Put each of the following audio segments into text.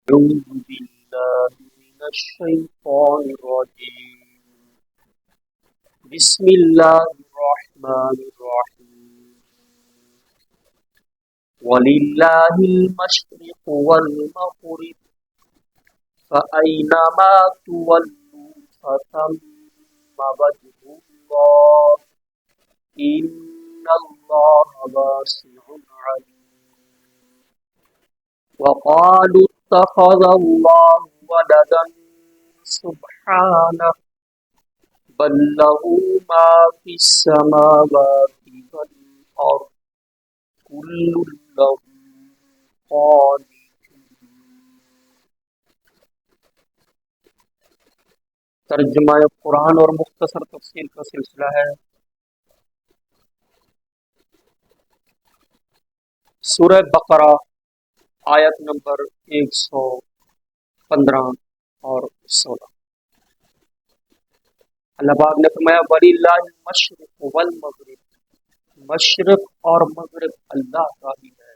أعوذ بالله من الشيطان الرجيم بسم الله الرحمن الرحيم ولله المشرق والمغرب فأينما تولوا فثم وجه الله إن الله واسع عليم وقالوا اتخذ الله ولدا سبحانه بل له ما في السماوات والأرض كل له قانتون۔ ترجمہ قرآن اور مختصر تفسیر کا سلسلہ ہے۔ سورہ بقرہ آیت نمبر 115 اور 16۔ اللہ پاک نے فرمایا وَلِلَّهِ الْمَشْرِقُ وَالْمَغْرِبُ، مشرق اور مغرب اللہ کا ہی ہے،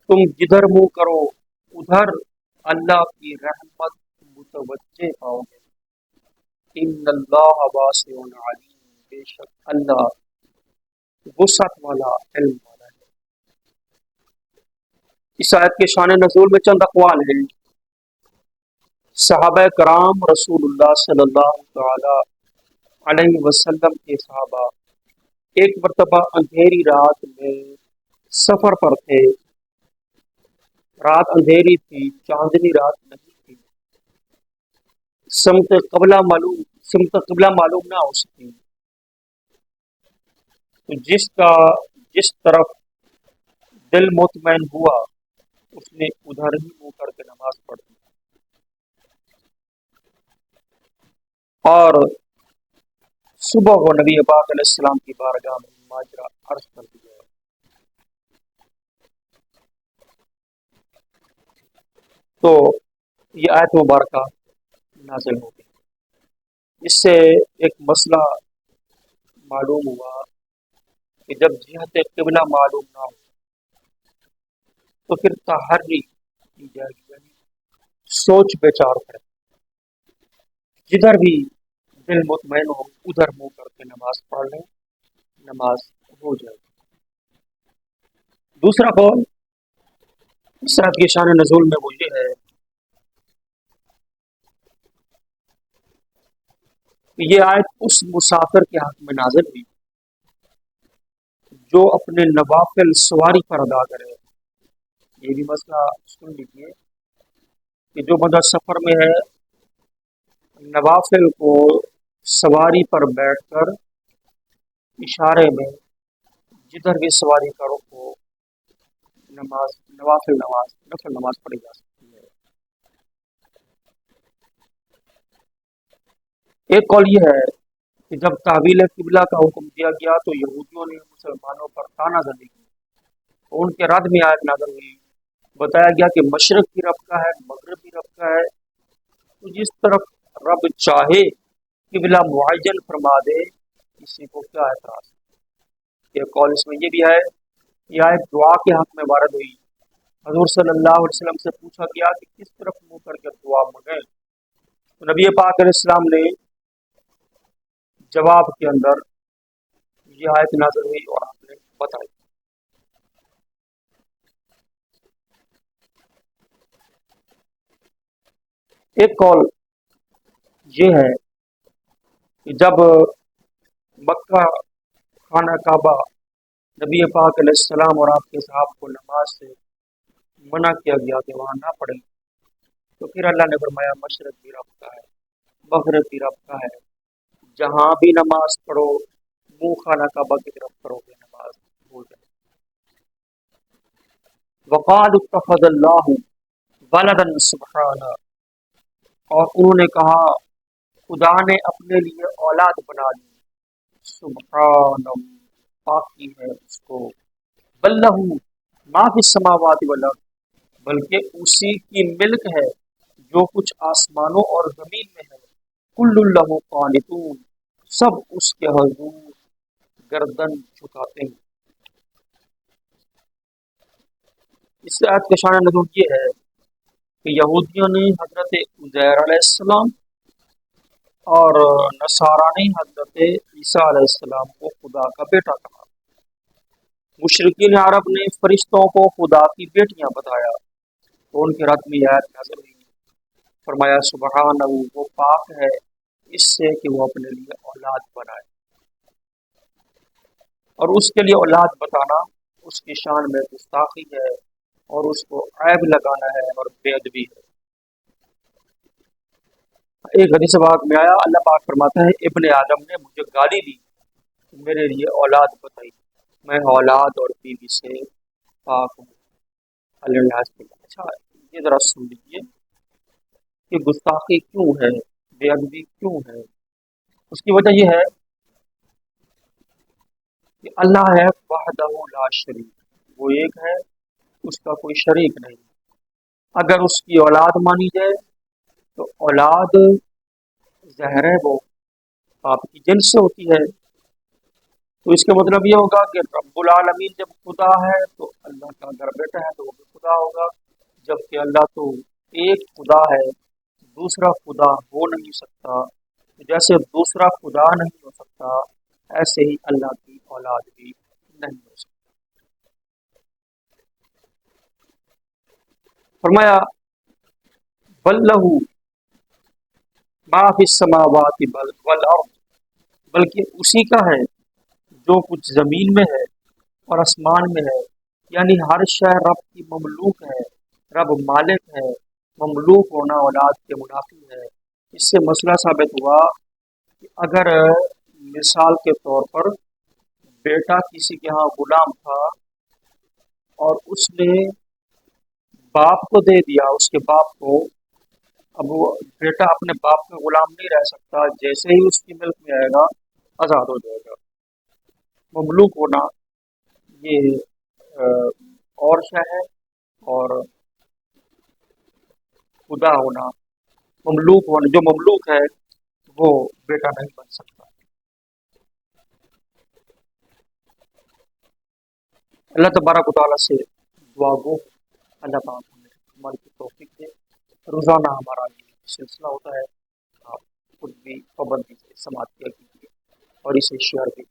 تم جدھر منہ کرو ادھر اللہ کی رحمت متوجہ پاؤ گے۔ ان اللہ واسع علیم، بے شک اللہ وسعت والا علم والا ہے۔ اس آیت کے شان نزول میں چند اقوال ہیں۔ صحابہ کرام رسول اللہ صلی اللہ تعالی علیہ وسلم کے صحابہ ایک مرتبہ اندھیری رات میں سفر پر تھے۔ رات اندھیری تھی، چاندنی رات نہیں تھی، سمت قبلہ معلوم نہ ہو سکی، تو جس طرف دل مطمئن ہوا اس نے ادھر ہی منہ کر کے نماز پڑھ دی اور صبح کو نبی پاک علیہ السلام کی بارگاہ میں ماجرا عرض کر دیا۔ تو یہ آیت مبارکہ نازل ہو گئی۔ اس سے ایک مسئلہ معلوم ہوا کہ جب جہت قبلہ معلوم نہ ہو تو پھر تحری کی جائے گی، یعنی سوچ بچار کرے، جدھر بھی دل مطمئن ہو ادھر منہ کر کے نماز پڑھ لیں، نماز ہو جائے گی۔ دوسرا قول اس آیت کی شان نزول میں وہ یہ ہے کہ یہ آیت اس مسافر کے حق میں نازل ہوئی جو اپنے نوافل سواری پر ادا کرے۔ یہ بھی مسئلہ سن لیجیے کہ جو بندہ سفر میں ہے، نوافل کو سواری پر بیٹھ کر اشارے میں جدھر بھی سواری کا رخ ہو نفل نماز پڑھی جا سکتی ہے۔ ایک قول یہ ہے کہ جب تحویل قبلہ کا حکم دیا گیا تو یہودیوں نے مسلمانوں پر طعنہ زدی کی، ان کے رد میں آیت نازل ہوئی، بتایا گیا کہ مشرق بھی رب کا ہے، مغرب بھی رب کا ہے، تو جس طرف رب چاہے قبلہ معین فرما دے، کسی کو کیا اعتراض۔ ایک قول اس میں یہ بھی ہے، یہ آیت دعا کے حق میں وارد ہوئی۔ حضور صلی اللہ علیہ وسلم سے پوچھا گیا کہ کس طرف منہ کر کے دعا مانگیں، تو نبی پاک علیہ السلام نے جواب کے اندر یہ آیت نازل ہوئی اور آپ نے بتائی۔ ایک قول یہ ہے کہ جب مکہ خانہ کعبہ نبی پاک علیہ السلام اور آپ کے صحابہ کو نماز سے منع کیا گیا کہ وہاں نہ پڑھیں، تو پھر اللہ نے فرمایا مشرق بھی رب کا ہے، مغرب بھی رب کا ہے، جہاں بھی نماز پڑھو منہ خانہ کعبہ کی طرف کرو گے نماز ہو جائے۔ وقال اتخذ اللہ ولدا سبحانہ، اور انہوں نے کہا خدا نے اپنے لیے اولاد بنا لی، سبحانہ پاکی ہے اس کو، بل لہ ما فی السماوات والارض، بلکہ اسی کی ملک ہے جو کچھ آسمانوں اور زمین میں ہے، کل لہ قانتون، سب اس کے حضور گردن جھکاتے ہیں۔ اس آیت کا شان نزول یہ ہے کہ یہودیوں نے حضرت عزیر علیہ السلام اور نصارہ نے حضرت عیسیٰ علیہ السلام کو خدا کا بیٹا کہا۔ مشرکین عرب نے فرشتوں کو خدا کی بیٹیاں بتایا تو ان کے رد میں آیت نازل ہوئی، فرمایا سبحانہ وہ پاک ہے اس سے کہ وہ اپنے لیے اولاد بنائے، اور اس کے لیے اولاد بتانا اس کی شان میں گستاخی ہے اور اس کو عیب لگانا ہے اور بے ادبی ہے۔ ایک حدیث پاک میں آیا، اللہ پاک فرماتا ہے ابن آدم نے مجھے گالی دی کہ میرے لیے اولاد بتائی، میں اولاد اور بیوی سے پاک ہوں۔ اللہ اچھا یہ ذرا سن لیجیے کہ گستاخی کیوں ہے، بے ادبی کیوں ہے۔ اس کی وجہ یہ ہے کہ اللہ ہے وحدہ لا شریک، وہ ایک ہے، اس کا کوئی شریک نہیں۔ اگر اس کی اولاد مانی جائے تو اولاد ظاہر ہے وہ آپ کی جنس سے ہوتی ہے، تو اس کا مطلب یہ ہوگا کہ رب العالمین جب خدا ہے تو اللہ کا اگر بیٹا ہے تو وہ بھی خدا ہوگا، جبکہ اللہ تو ایک خدا ہے، دوسرا خدا ہو نہیں سکتا۔ جیسے دوسرا خدا نہیں ہو سکتا ایسے ہی اللہ کی اولاد بھی نہیں ہو سکتی۔ فرمایا بل لہو ما فی السماوات والارض، بلکہ اسی کا ہے جو کچھ زمین میں ہے اور آسمان میں ہے، یعنی ہر شے رب کی مملوک ہے، رب مالک ہے۔ مملوک ہونا اولاد کے منافی ہے۔ اس سے مسئلہ ثابت ہوا کہ اگر مثال کے طور پر بیٹا کسی کے ہاں غلام تھا اور اس نے باپ کو دے دیا، اس کے باپ کو، اب وہ بیٹا اپنے باپ کا غلام نہیں رہ سکتا، جیسے ہی اس کی ملک میں آئے گا آزاد ہو جائے گا۔ مملوک ہونا یہ اور شے ہے، اور خدا ہونا، مملوک ہونا، جو مملوک ہے وہ بیٹا نہیں بن سکتا۔ اللہ تبارک و تعالیٰ سے دعا گو اللہ پاک ہمیں عمل کی توفیق دے۔ روزانہ ہمارا یہ سلسلہ ہوتا ہے، آپ خود بھی پابندی سے سماعت کیا کیجیے اور اسے شیئر بھی